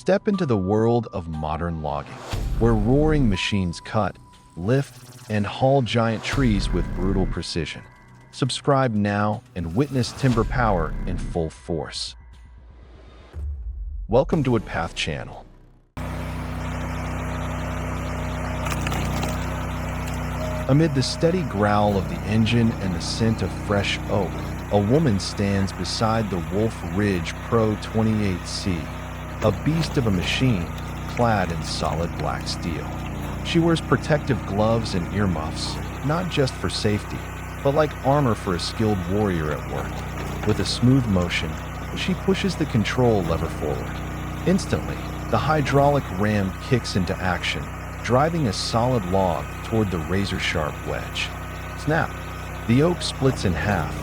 Step into the world of modern logging, where roaring machines cut, lift, and haul giant trees with brutal precision. Subscribe now and witness timber power in full force. Welcome to Woodpath Channel. Amid the steady growl of the engine and the scent of fresh oak, a woman stands beside the Wolf Ridge Pro 28C, a beast of a machine clad in solid black steel. She wears protective gloves and earmuffs, not just for safety, but like armor for a skilled warrior at work. With a smooth motion, she pushes the control lever forward. Instantly, the hydraulic ram kicks into action, driving a solid log toward the razor-sharp wedge. Snap! The oak splits in half,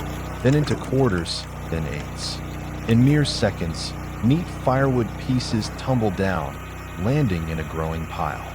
then into quarters, then eighths. In mere seconds, neat firewood pieces tumble down, landing in a growing pile.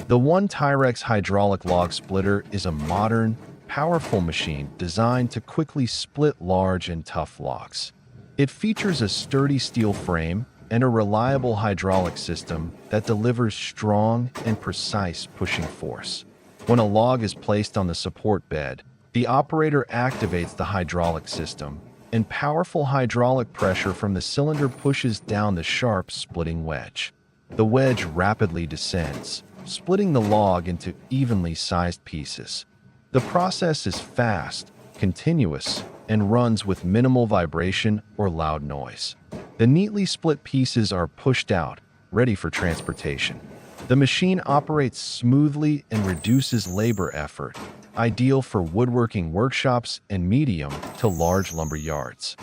The One-Tyrex hydraulic log splitter is a modern, powerful machine designed to quickly split large and tough logs. It features a sturdy steel frame and a reliable hydraulic system that delivers strong and precise pushing force. When a log is placed on the support bed, the operator activates the hydraulic system, and powerful hydraulic pressure from the cylinder pushes down the sharp splitting wedge. The wedge rapidly descends, splitting the log into evenly sized pieces. The process is fast, continuous, and runs with minimal vibration or loud noise. The neatly split pieces are pushed out, ready for transportation. The machine operates smoothly and reduces labor effort, ideal for woodworking workshops and medium to large lumber yards.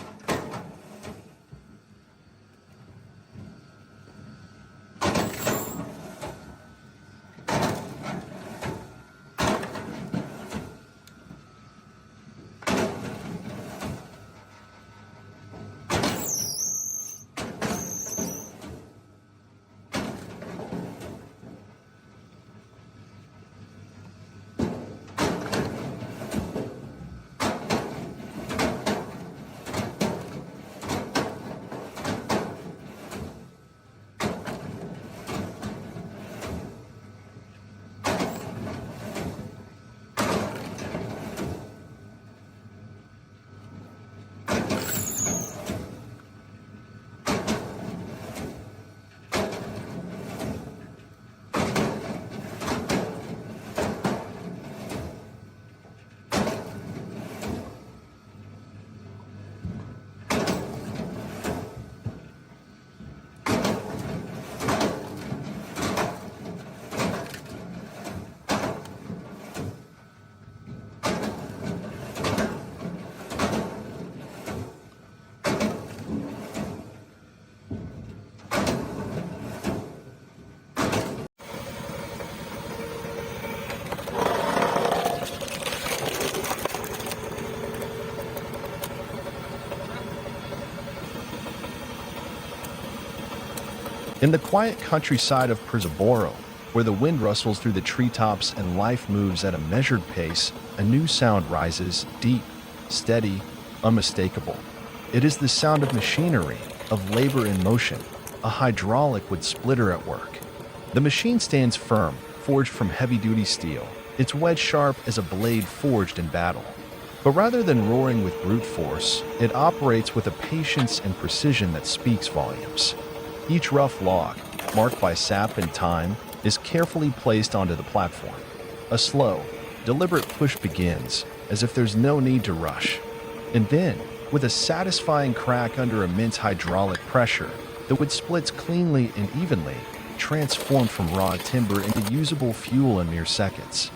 In the quiet countryside of Prisaboro, where the wind rustles through the treetops and life moves at a measured pace, a new sound rises, deep, steady, unmistakable. It is the sound of machinery, of labor in motion, a hydraulic wood splitter at work. The machine stands firm, forged from heavy-duty steel, its wedge sharp as a blade forged in battle. But rather than roaring with brute force, it operates with a patience and precision that speaks volumes. Each rough log, marked by sap and time, is carefully placed onto the platform. A slow, deliberate push begins, as if there's no need to rush. And then, with a satisfying crack under immense hydraulic pressure, the wood splits cleanly and evenly, transformed from raw timber into usable fuel in mere seconds.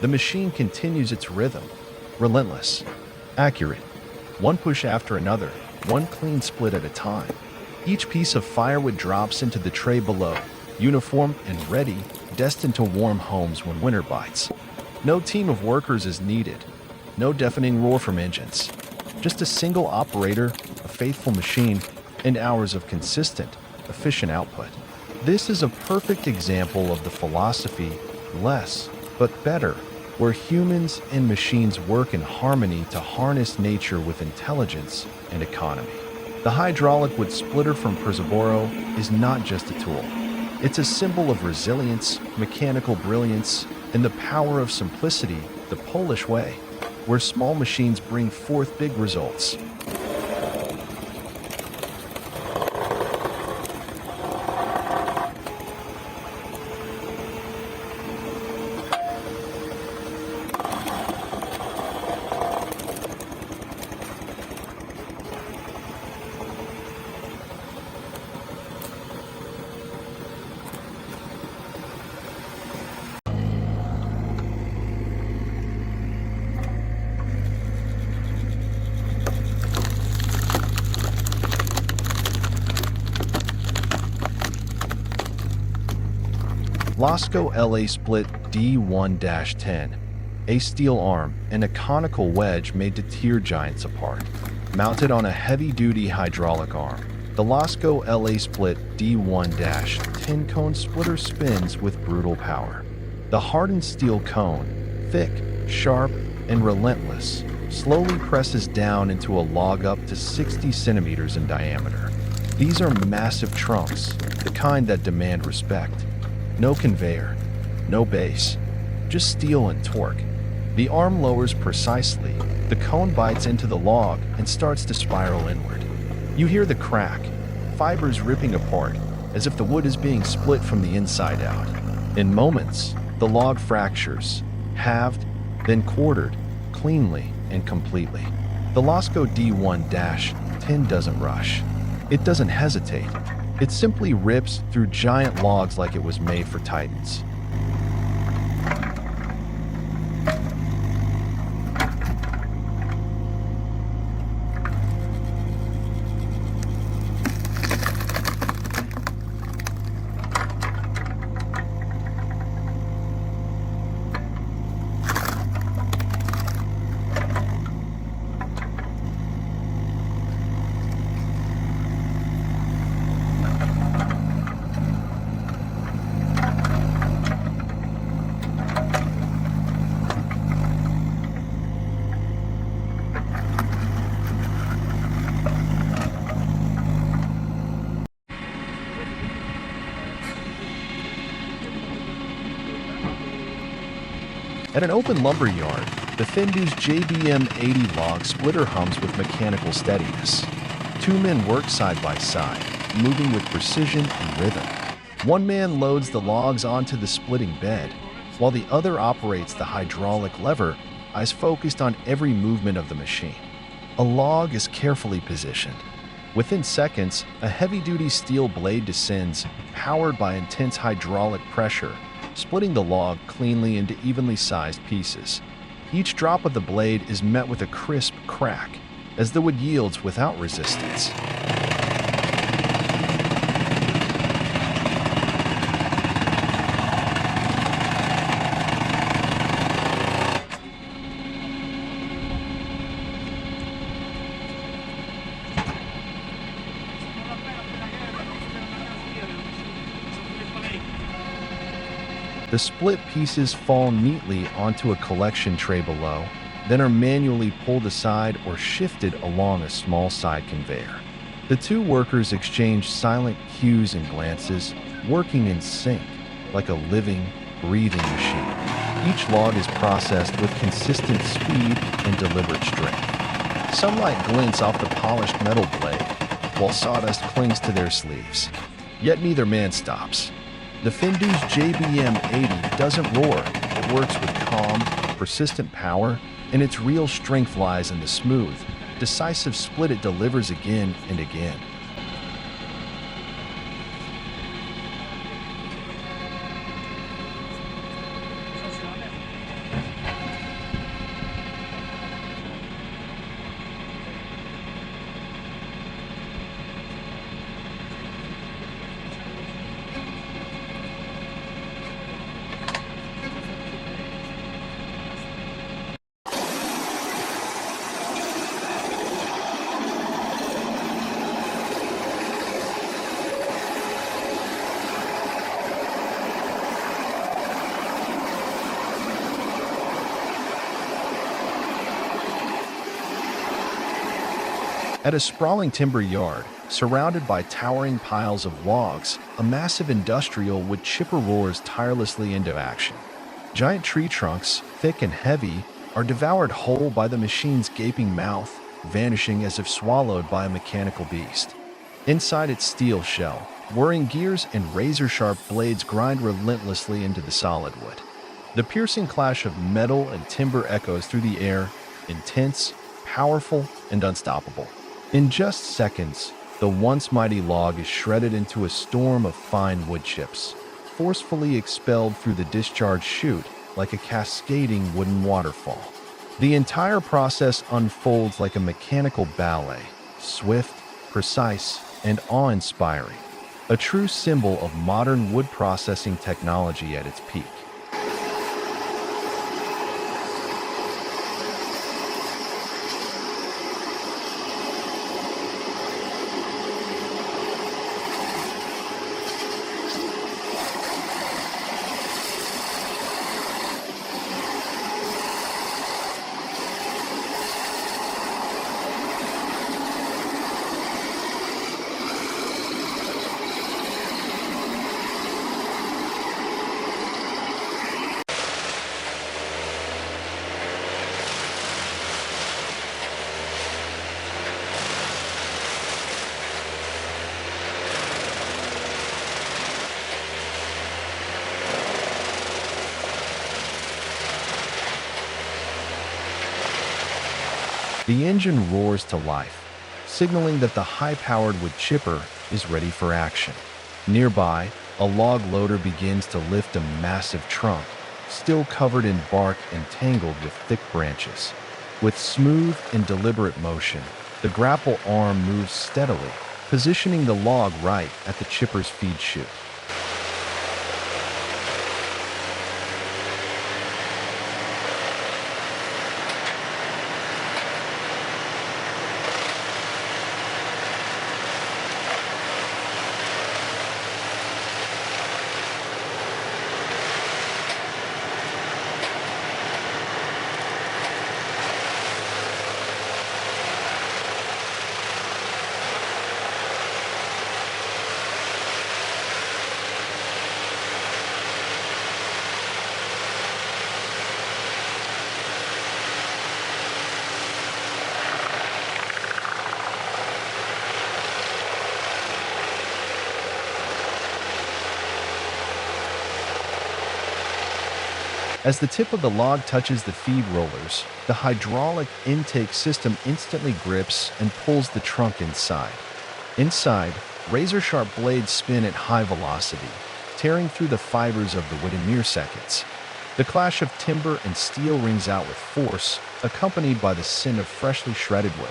The machine continues its rhythm, relentless, accurate, one push after another, one clean split at a time. Each piece of firewood drops into the tray below, uniform and ready, destined to warm homes when winter bites. No team of workers is needed, no deafening roar from engines. Just a single operator, a faithful machine, and hours of consistent, efficient output. This is a perfect example of the philosophy, less, but better, where humans and machines work in harmony to harness nature with intelligence and economy. The hydraulic wood splitter from Perseboro is not just a tool. It's a symbol of resilience, mechanical brilliance, and the power of simplicity, the Polish way, where small machines bring forth big results. Lasco LA Split D1-10, a steel arm and a conical wedge made to tear giants apart. Mounted on a heavy-duty hydraulic arm, the Lasco LA Split D1-10 cone splitter spins with brutal power. The hardened steel cone, thick, sharp, and relentless, slowly presses down into a log up to 60 centimeters in diameter. These are massive trunks, the kind that demand respect. No conveyor, no base, just steel and torque. The arm lowers precisely, the cone bites into the log and starts to spiral inward. You hear the crack, fibers ripping apart, as if the wood is being split from the inside out. In moments, the log fractures, halved, then quartered, cleanly and completely. The Lasco D1-10 doesn't rush. It doesn't hesitate. It simply rips through giant logs like it was made for titans. At an open lumber yard, the Fendu's JBM 80 log splitter hums with mechanical steadiness. Two men work side by side, moving with precision and rhythm. One man loads the logs onto the splitting bed, while the other operates the hydraulic lever, eyes focused on every movement of the machine. A log is carefully positioned. Within seconds, a heavy-duty steel blade descends, powered by intense hydraulic pressure, splitting the log cleanly into evenly sized pieces. Each drop of the blade is met with a crisp crack, as the wood yields without resistance. The split pieces fall neatly onto a collection tray below, then are manually pulled aside or shifted along a small side conveyor. The two workers exchange silent cues and glances, working in sync, like a living, breathing machine. Each log is processed with consistent speed and deliberate strength. Sunlight glints off the polished metal blade, while sawdust clings to their sleeves. Yet neither man stops. The Fendu's JBM 80 doesn't roar. It works with calm, persistent power, and its real strength lies in the smooth, decisive split it delivers again and again. At a sprawling timber yard, surrounded by towering piles of logs, a massive industrial wood chipper roars tirelessly into action. Giant tree trunks, thick and heavy, are devoured whole by the machine's gaping mouth, vanishing as if swallowed by a mechanical beast. Inside its steel shell, whirring gears and razor-sharp blades grind relentlessly into the solid wood. The piercing clash of metal and timber echoes through the air, intense, powerful, and unstoppable. In just seconds, the once mighty log is shredded into a storm of fine wood chips, forcefully expelled through the discharge chute like a cascading wooden waterfall. The entire process unfolds like a mechanical ballet, swift, precise, and awe-inspiring, a true symbol of modern wood processing technology at its peak. The engine roars to life, signaling that the high-powered wood chipper is ready for action. Nearby, a log loader begins to lift a massive trunk, still covered in bark and tangled with thick branches. With smooth and deliberate motion, the grapple arm moves steadily, positioning the log right at the chipper's feed chute. As the tip of the log touches the feed rollers, the hydraulic intake system instantly grips and pulls the trunk inside. Inside, razor-sharp blades spin at high velocity, tearing through the fibers of the wood in mere seconds. The clash of timber and steel rings out with force, accompanied by the scent of freshly shredded wood.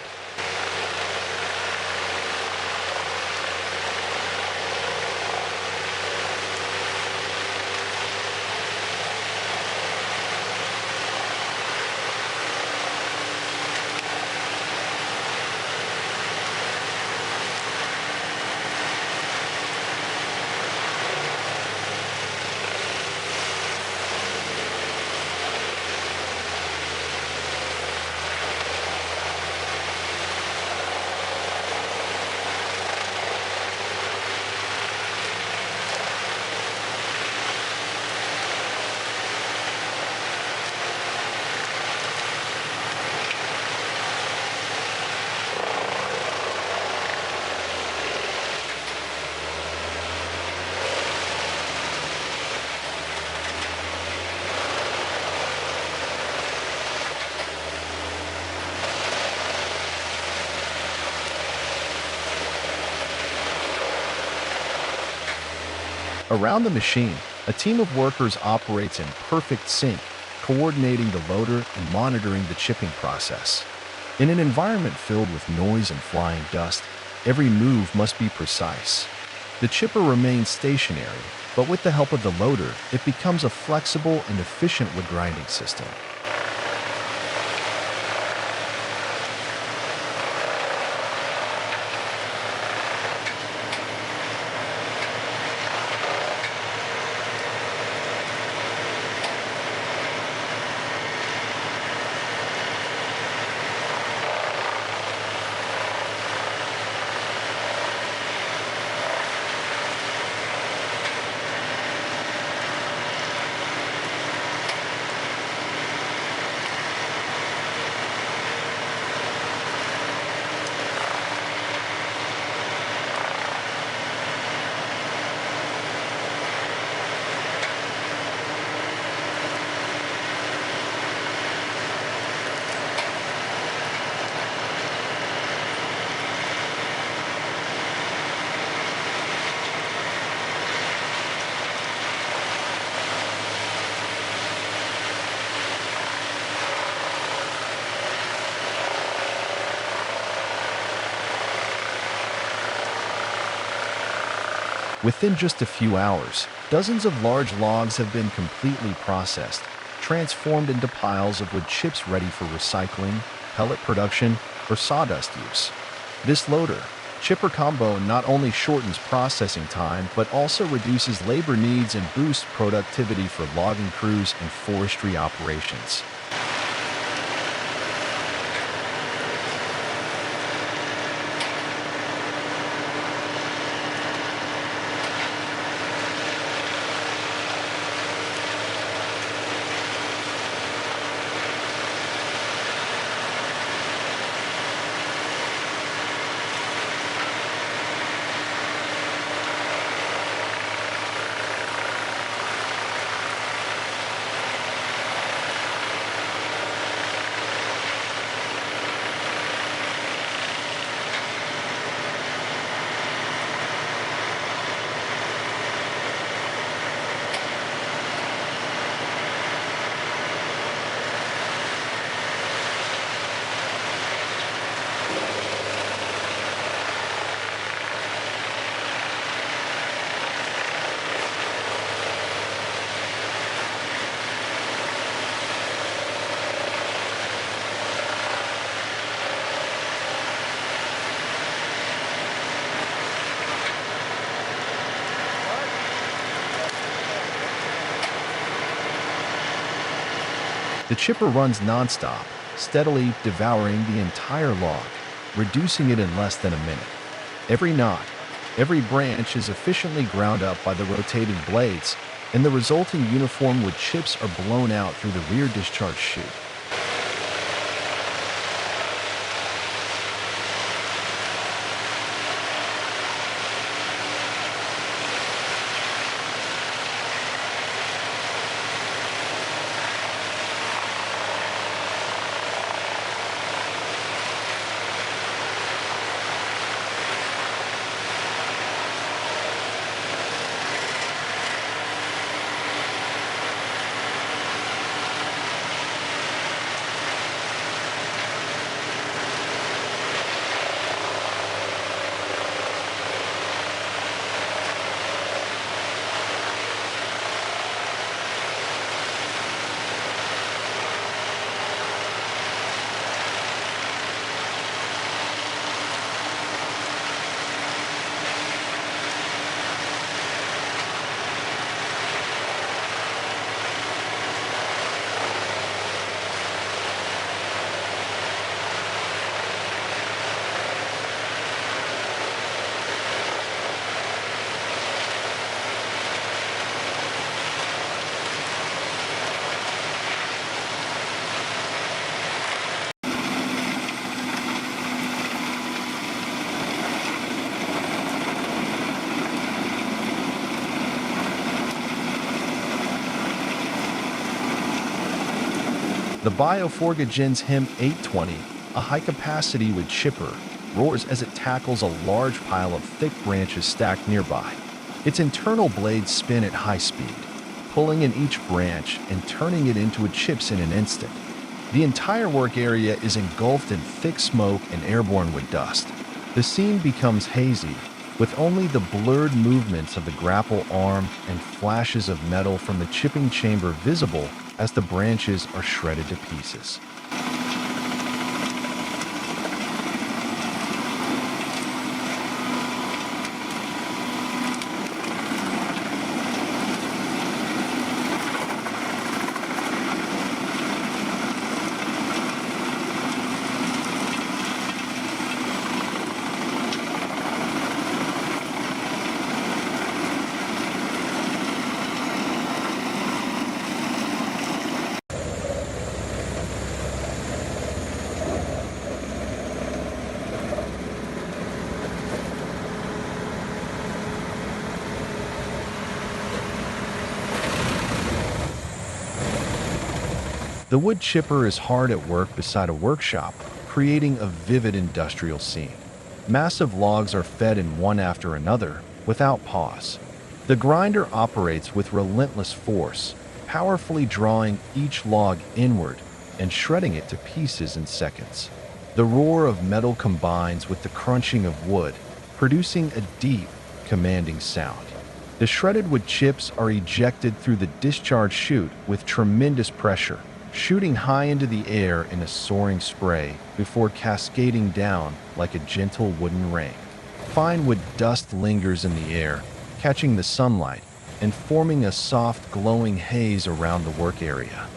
Around the machine, a team of workers operates in perfect sync, coordinating the loader and monitoring the chipping process. In an environment filled with noise and flying dust, every move must be precise. The chipper remains stationary, but with the help of the loader, it becomes a flexible and efficient wood grinding system. Within just a few hours, dozens of large logs have been completely processed, transformed into piles of wood chips ready for recycling, pellet production, or sawdust use. This loader-chipper combo not only shortens processing time but also reduces labor needs and boosts productivity for logging crews and forestry operations. The chipper runs nonstop, steadily devouring the entire log, reducing it in less than a minute. Every knot, every branch is efficiently ground up by the rotating blades, and the resulting uniform wood chips are blown out through the rear discharge chute. The Bioforgagens HIM 820, a high-capacity wood chipper, roars as it tackles a large pile of thick branches stacked nearby. Its internal blades spin at high speed, pulling in each branch and turning it into chips in an instant. The entire work area is engulfed in thick smoke and airborne wood dust. The scene becomes hazy, with only the blurred movements of the grapple arm and flashes of metal from the chipping chamber visible as the branches are shredded to pieces. The wood chipper is hard at work beside a workshop, creating a vivid industrial scene. Massive logs are fed in one after another, without pause. The grinder operates with relentless force, powerfully drawing each log inward and shredding it to pieces in seconds. The roar of metal combines with the crunching of wood, producing a deep, commanding sound. The shredded wood chips are ejected through the discharge chute with tremendous pressure, shooting high into the air in a soaring spray before cascading down like a gentle wooden rain. Fine wood dust lingers in the air, catching the sunlight and forming a soft, glowing haze around the work area.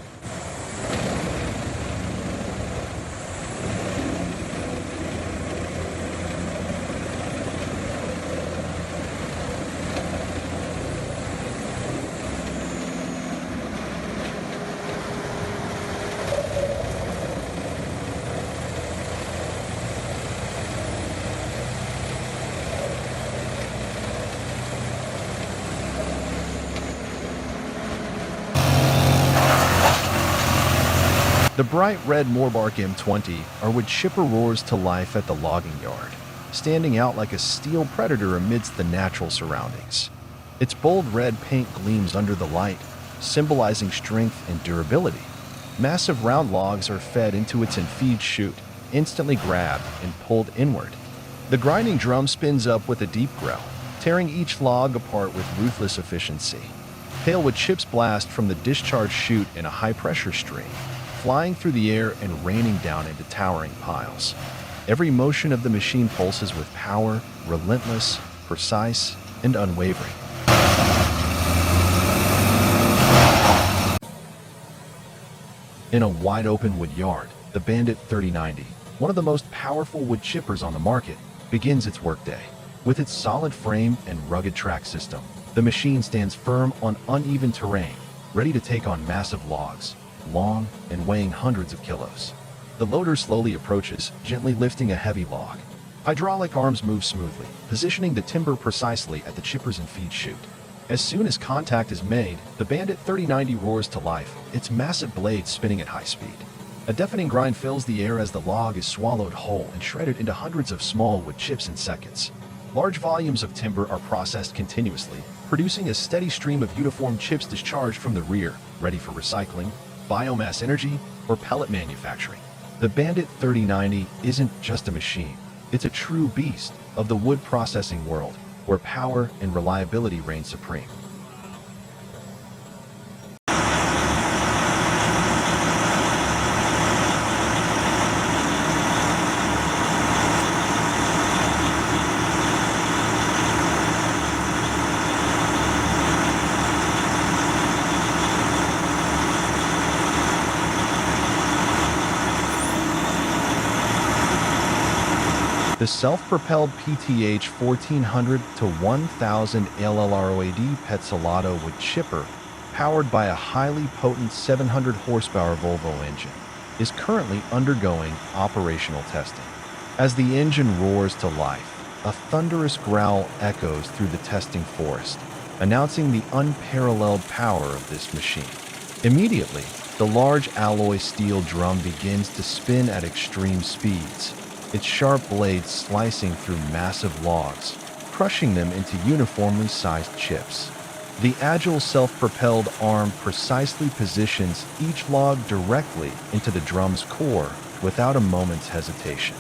The bright red Moorbark M20 are wood chipper roars to life at the logging yard, standing out like a steel predator amidst the natural surroundings. Its bold red paint gleams under the light, symbolizing strength and durability. Massive round logs are fed into its infeed chute, instantly grabbed and pulled inward. The grinding drum spins up with a deep growl, tearing each log apart with ruthless efficiency. Pale wood chips blast from the discharge chute in a high-pressure stream, flying through the air and raining down into towering piles. Every motion of the machine pulses with power, relentless, precise, and unwavering. In a wide-open wood yard, the Bandit 3090, one of the most powerful wood chippers on the market, begins its workday. With its solid frame and rugged track system, the machine stands firm on uneven terrain, ready to take on massive logs, long and weighing hundreds of kilos. The loader slowly approaches, gently lifting a heavy log. Hydraulic arms move smoothly, positioning the timber precisely at the chipper's infeed chute. As soon as contact is made, the Bandit 3090 roars to life, its massive blades spinning at high speed. A deafening grind fills the air as the log is swallowed whole and shredded into hundreds of small wood chips in seconds. Large volumes of timber are processed continuously, producing a steady stream of uniform chips discharged from the rear, ready for recycling, biomass energy, or pellet manufacturing. The Bandit 3090 isn't just a machine, it's a true beast of the wood processing world, where power and reliability reign supreme. The self-propelled PTH 1400 to 1000 LLROAD Petzolato wood chipper, powered by a highly potent 700 horsepower Volvo engine, is currently undergoing operational testing. As the engine roars to life, a thunderous growl echoes through the testing forest, announcing the unparalleled power of this machine. Immediately, the large alloy steel drum begins to spin at extreme speeds, its sharp blades slicing through massive logs, crushing them into uniformly sized chips. The agile self-propelled arm precisely positions each log directly into the drum's core without a moment's hesitation.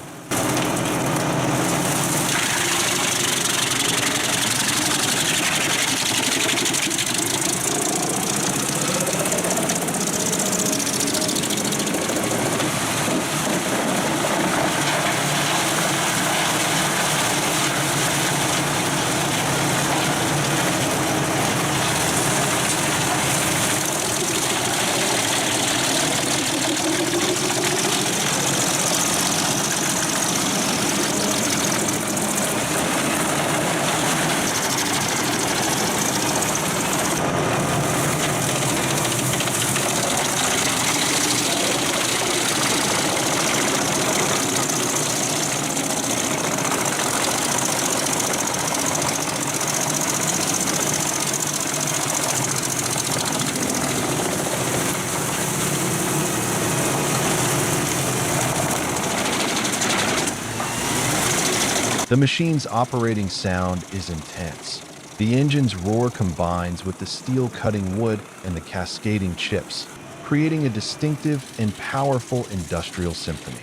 The machine's operating sound is intense. The engine's roar combines with the steel cutting wood and the cascading chips, creating a distinctive and powerful industrial symphony.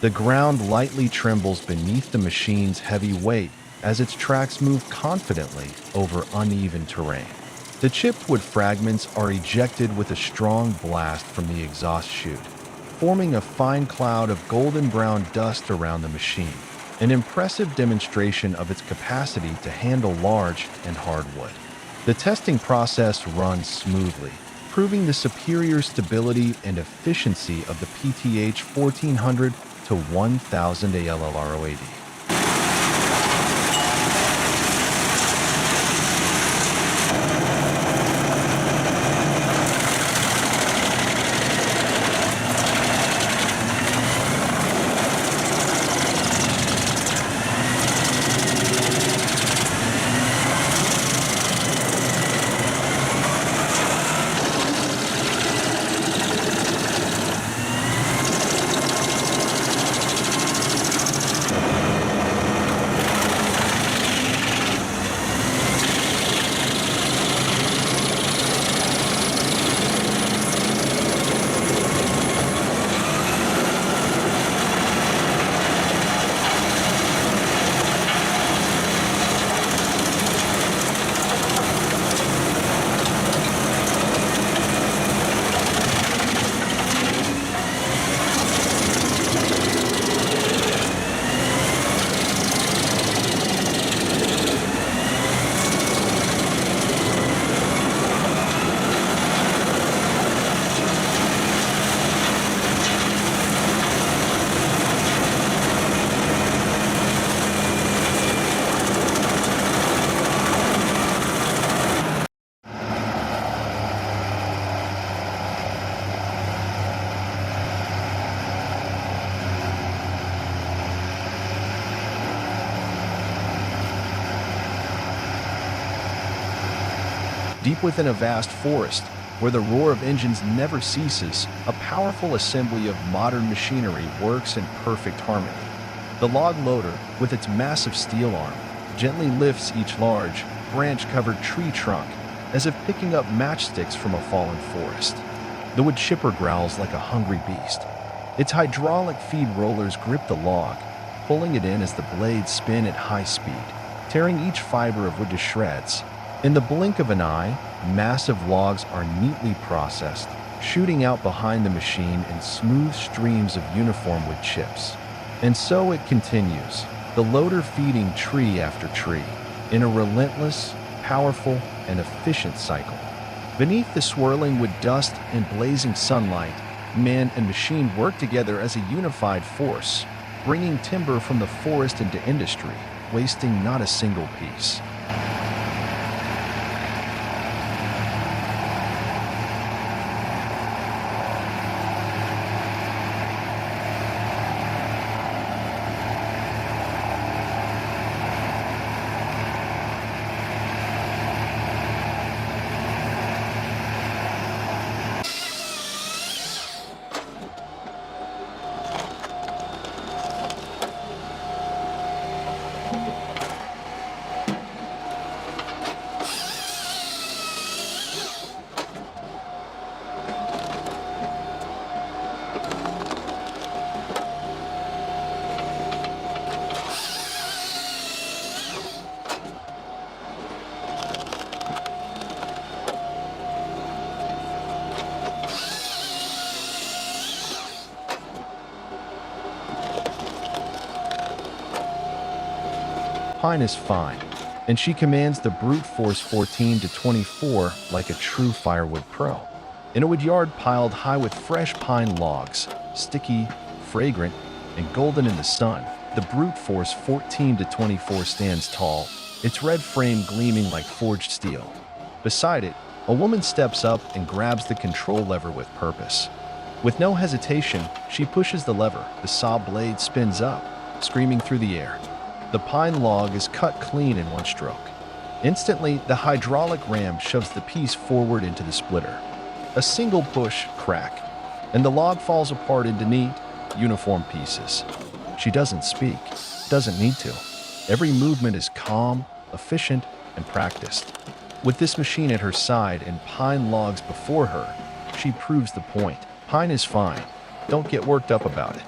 The ground lightly trembles beneath the machine's heavy weight as its tracks move confidently over uneven terrain. The chipped wood fragments are ejected with a strong blast from the exhaust chute, forming a fine cloud of golden brown dust around the machine, an impressive demonstration of its capacity to handle large and hard wood. The testing process runs smoothly, proving the superior stability and efficiency of the PTH 1400 to 1000 ALLROAD. Deep within a vast forest, where the roar of engines never ceases, a powerful assembly of modern machinery works in perfect harmony. The log loader, with its massive steel arm, gently lifts each large, branch-covered tree trunk, as if picking up matchsticks from a fallen forest. The wood chipper growls like a hungry beast. Its hydraulic feed rollers grip the log, pulling it in as the blades spin at high speed, tearing each fiber of wood to shreds. In the blink of an eye, massive logs are neatly processed, shooting out behind the machine in smooth streams of uniform wood chips. And so it continues, the loader feeding tree after tree, in a relentless, powerful, and efficient cycle. Beneath the swirling wood dust and blazing sunlight, man and machine work together as a unified force, bringing timber from the forest into industry, wasting not a single piece. Pine is fine, and she commands the brute force 14 to 24 like a true firewood pro. In a wood yard piled high with fresh pine logs, sticky, fragrant, and golden in the sun, the brute force 14 to 24 stands tall, its red frame gleaming like forged steel. Beside it, a woman steps up and grabs the control lever with purpose. With no hesitation, she pushes the lever. The saw blade spins up, screaming through the air. The pine log is cut clean in one stroke. Instantly, the hydraulic ram shoves the piece forward into the splitter. A single push, crack, and the log falls apart into neat, uniform pieces. She doesn't speak, doesn't need to. Every movement is calm, efficient, and practiced. With this machine at her side and pine logs before her, she proves the point. Pine is fine. Don't get worked up about it.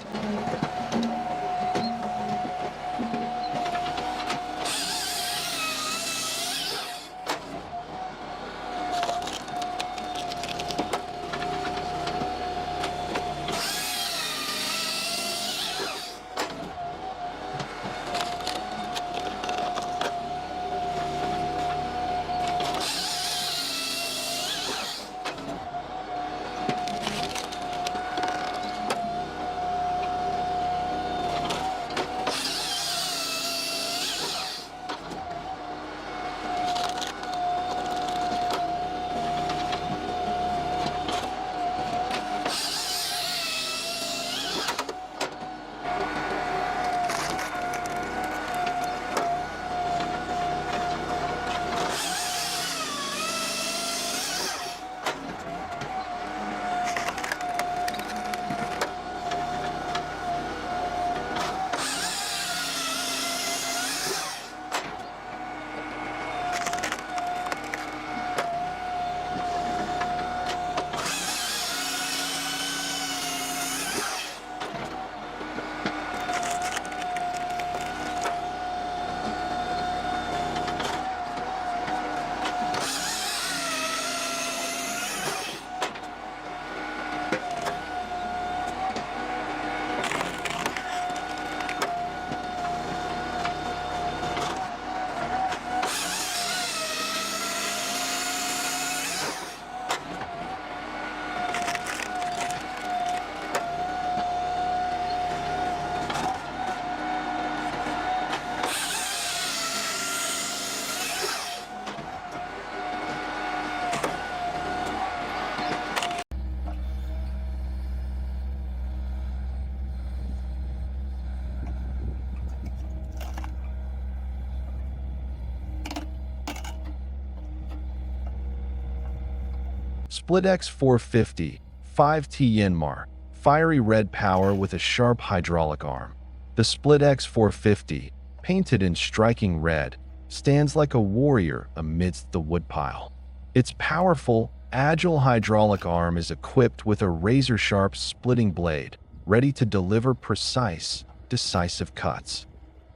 Split X 450, 5T Yanmar, fiery red power with a sharp hydraulic arm. The Split X 450, painted in striking red, stands like a warrior amidst the woodpile. Its powerful, agile hydraulic arm is equipped with a razor-sharp splitting blade, ready to deliver precise, decisive cuts.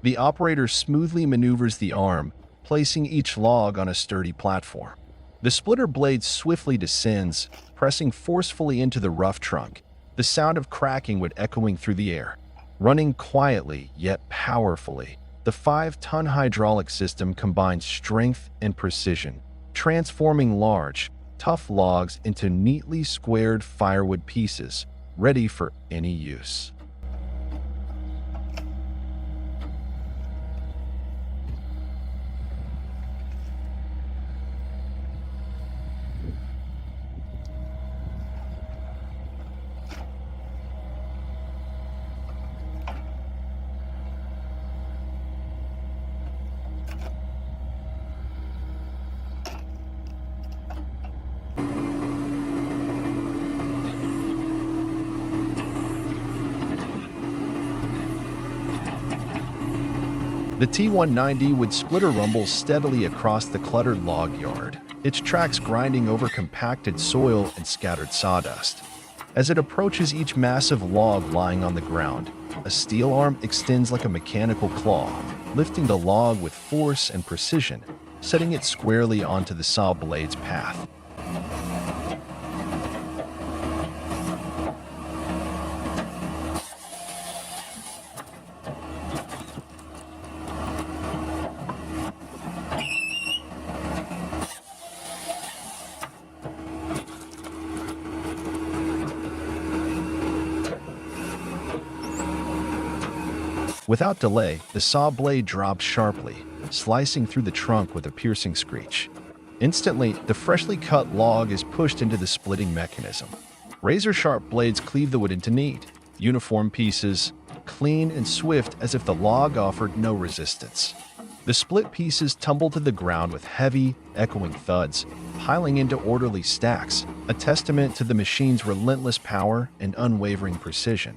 The operator smoothly maneuvers the arm, placing each log on a sturdy platform. The splitter blade swiftly descends, pressing forcefully into the rough trunk, the sound of cracking would echoing through the air. Running quietly yet powerfully, the 5-ton hydraulic system combines strength and precision, transforming large, tough logs into neatly squared firewood pieces, ready for any use. The T190 wood splitter rumbles steadily across the cluttered log yard, its tracks grinding over compacted soil and scattered sawdust. As it approaches each massive log lying on the ground, a steel arm extends like a mechanical claw, lifting the log with force and precision, setting it squarely onto the saw blade's path. Without delay, the saw blade drops sharply, slicing through the trunk with a piercing screech. Instantly, the freshly cut log is pushed into the splitting mechanism. Razor-sharp blades cleave the wood into neat, uniform pieces, clean and swift as if the log offered no resistance. The split pieces tumble to the ground with heavy, echoing thuds, piling into orderly stacks, a testament to the machine's relentless power and unwavering precision.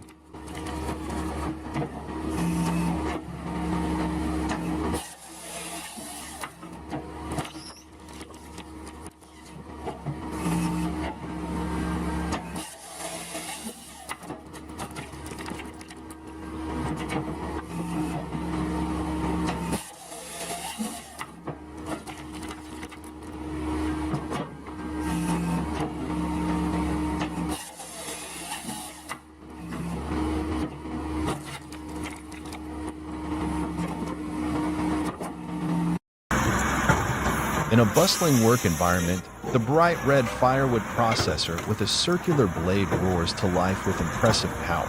In a bustling work environment, the bright red firewood processor with a circular blade roars to life with impressive power.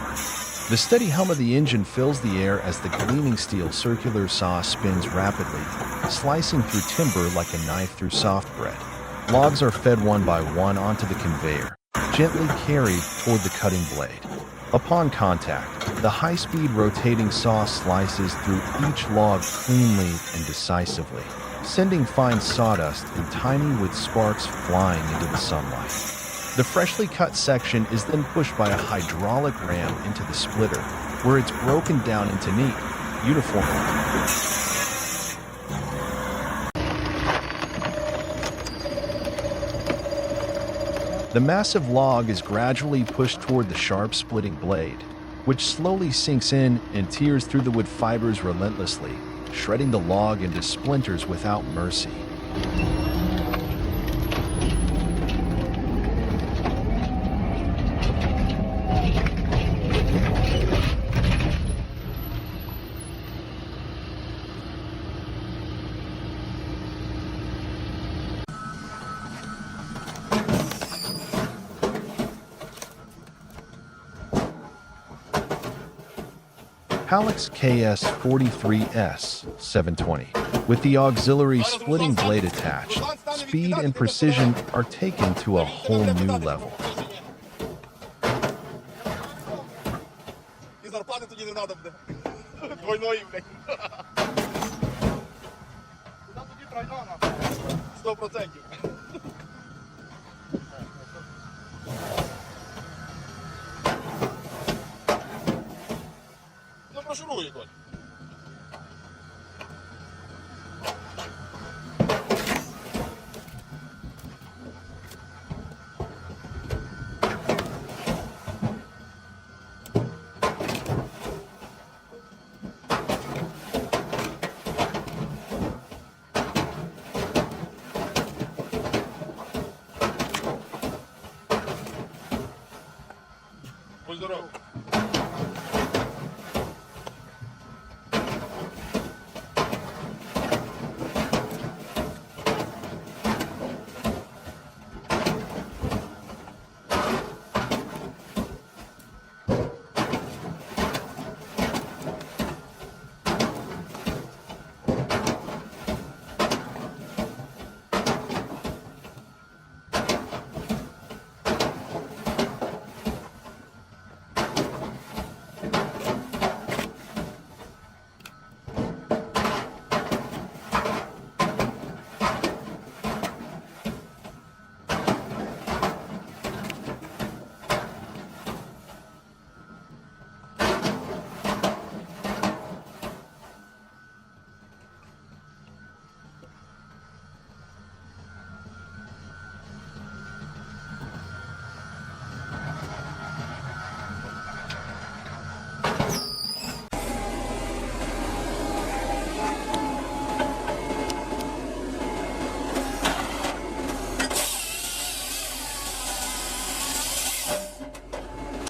The steady hum of the engine fills the air as the gleaming steel circular saw spins rapidly, slicing through timber like a knife through soft bread. Logs are fed one by one onto the conveyor, gently carried toward the cutting blade. Upon contact, the high-speed rotating saw slices through each log cleanly and decisively, sending fine sawdust and tiny wood sparks flying into the sunlight. The freshly cut section is then pushed by a hydraulic ram into the splitter, where it's broken down into neat, uniform. The massive log is gradually pushed toward the sharp splitting blade, which slowly sinks in and tears through the wood fibers relentlessly, shredding the log into splinters without mercy. Halex KS43S 720. With the auxiliary splitting blade attached, speed and precision are taken to a whole new level. शुरू हुई कौन Здорово.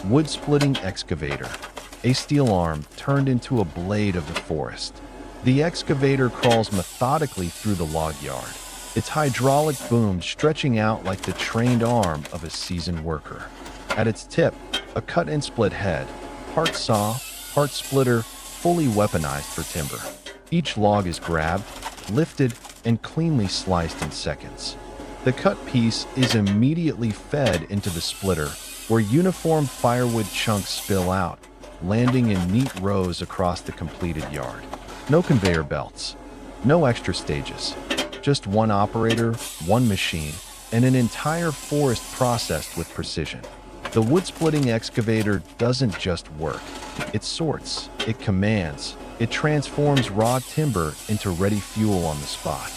Wood-splitting excavator, a steel arm turned into a blade of the forest. The excavator crawls methodically through the log yard, its hydraulic boom stretching out like the trained arm of a seasoned worker. At its tip, a cut-and-split head, part saw, part splitter, fully weaponized for timber. Each log is grabbed, lifted, and cleanly sliced in seconds. The cut piece is immediately fed into the splitter, where uniform firewood chunks spill out, landing in neat rows across the completed yard. No conveyor belts, no extra stages, just one operator, one machine, and an entire forest processed with precision. The wood-splitting excavator doesn't just work. It sorts, it commands, it transforms raw timber into ready fuel on the spot.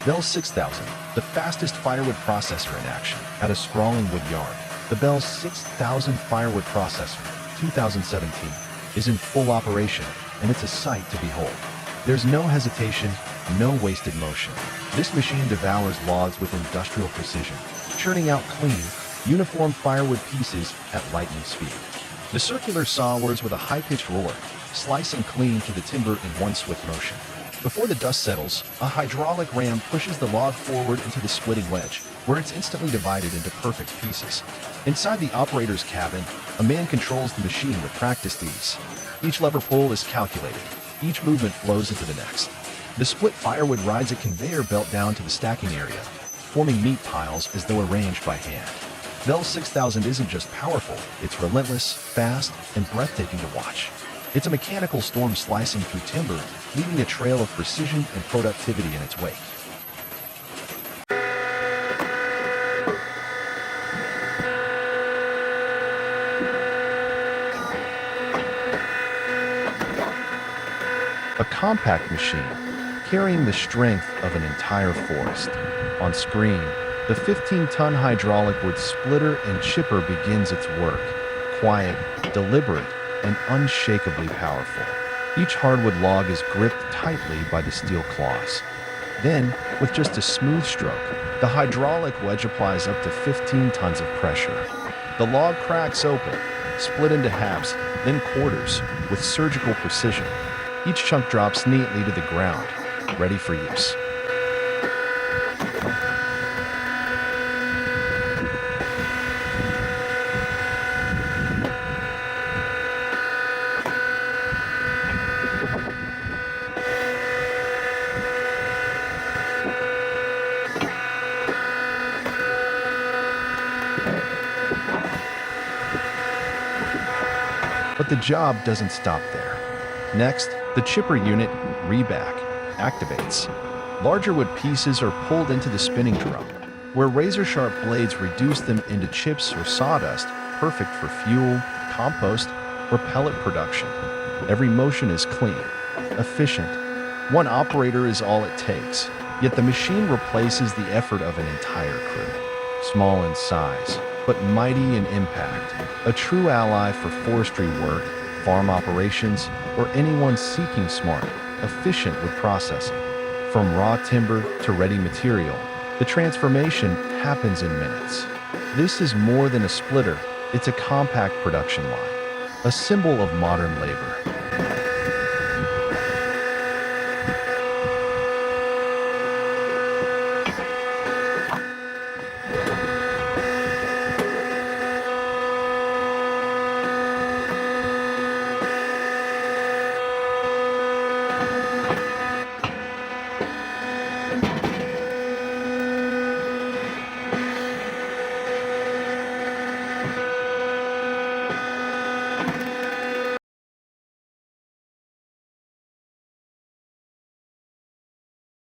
Bell 6000, the fastest firewood processor in action, at a sprawling wood yard. The Bell 6000 firewood processor, 2017, is in full operation, and it's a sight to behold. There's no hesitation, no wasted motion. This machine devours logs with industrial precision, churning out clean, uniform firewood pieces at lightning speed. The circular saw whirs with a high-pitched roar, slicing clean through the timber in one swift motion. Before the dust settles, a hydraulic ram pushes the log forward into the splitting wedge, where it's instantly divided into perfect pieces. Inside the operator's cabin, a man controls the machine with practiced ease. Each lever pull is calculated. Each movement flows into the next. The split firewood rides a conveyor belt down to the stacking area, forming meat piles as though arranged by hand. Bell 6000 isn't just powerful, it's relentless, fast, and breathtaking to watch. It's a mechanical storm slicing through timber, leaving a trail of precision and productivity in its wake. A compact machine, carrying the strength of an entire forest. On screen, the 15-ton hydraulic wood splitter and chipper begins its work, quiet, deliberate, and unshakably powerful. Each hardwood log is gripped tightly by the steel claws. Then, with just a smooth stroke, the hydraulic wedge applies up to 15 tons of pressure. The log cracks open, split into halves, then quarters, with surgical precision. Each chunk drops neatly to the ground, ready for use. But the job doesn't stop there. Next, the chipper unit, reback, activates. Larger wood pieces are pulled into the spinning drum, where razor-sharp blades reduce them into chips or sawdust, perfect for fuel, compost, or pellet production. Every motion is clean, efficient. One operator is all it takes, yet the machine replaces the effort of an entire crew. Small in size, but mighty in impact. A true ally for forestry work, farm operations, or anyone seeking smart, efficient wood processing. From raw timber to ready material, the transformation happens in minutes. This is more than a splitter, it's a compact production line, a symbol of modern labor.